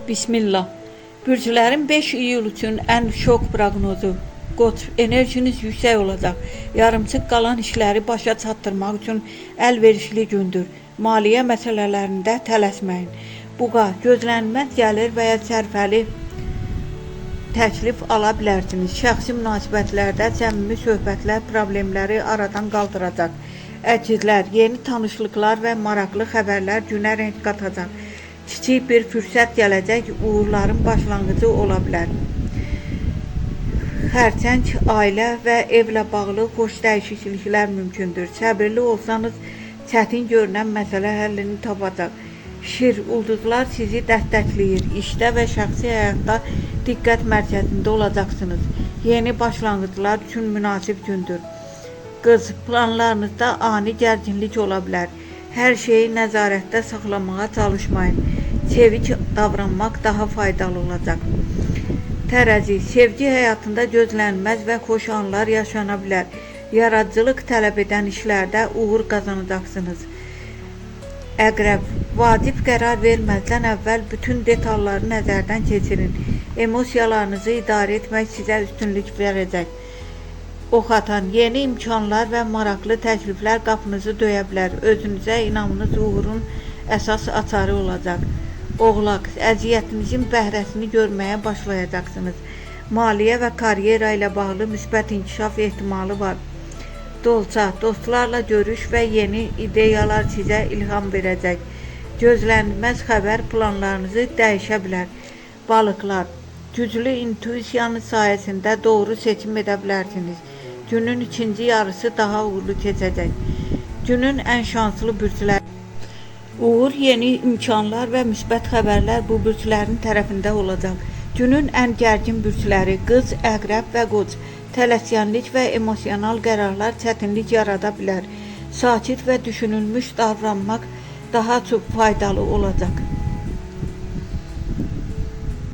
Bismillah. Bürcülərin 5 iyul üçün ən şok proqnozu. Qoç, enerjiniz yüksək olacaq. Yarımçıq qalan işləri başa çatdırmaq üçün əlverişli gündür. Maliyyə məsələlərində tələsməyin. Buğa, gözlənilməz gəlir və ya sərfəli təklif ala bilərsiniz. Şəxsi münasibətlərdə səmimi söhbətlər problemləri aradan qaldıracaq. Əkizlər, yeni tanışlıqlar və maraqlı xəbərlər günə renk qatacaq. Kiçik bir fürsət gələcək, uğurların başlanğıcı ola bilər. Xərçəng, ailə və evlə bağlı xoş dəyişikliklər mümkündür. Səbirli olsanız, çətin görünən məsələ həllini tapacaq. Şir, ulduzlar sizi dəstəkləyir. İşdə və şəxsi həyatda diqqət mərkəzində olacaqsınız. Yeni başlanğıclar üçün münasib gündür. Qız, planlarınızda ani gərginlik ola bilər. Hər şeyi nəzarətdə saxlamağa çalışmayın. Çevik davranmaq daha faydalı olacaq. Tərəzi, sevgi həyatında gözlənilməz və xoş anlar yaşana bilər. Yaradıcılıq tələb edən işlərdə uğur qazanacaqsınız. Əqrəb, vacib qərar verməzdən əvvəl bütün detalları nəzərdən keçirin. Emosiyalarınızı idarə etmək sizə üstünlük verəcək. Ox atan, yeni imkanlar və maraqlı təkliflər qapınızı döyə bilər. Özünüzə inamınız uğurun əsas açarı olacaq. Oğlaq, əziyyətinizin bəhrəsini görməyə başlayacaqsınız. Maliyyə və karyera ilə bağlı müsbət inkişaf ehtimalı var. Dolça, dostlarla görüş və yeni ideyalar sizə ilham verəcək. Gözlənilməz xəbər planlarınızı dəyişə bilər. Balıqlar, güclü intuisiyanız sayəsində doğru seçim edə bilərsiniz. Günün ikinci yarısı daha uğurlu keçəcək. Günün ən şanslı bürclər. Uğur, yeni imkanlar və müsbət xəbərlər bu bürclərin tərəfində olacaq. Günün ən gərgin bürcləri qız, əqrəb və qoç. Tələskənlik və emosional qərarlar çətinlik yarada bilər. Sakit və düşünülmüş davranmaq daha çox faydalı olacaq.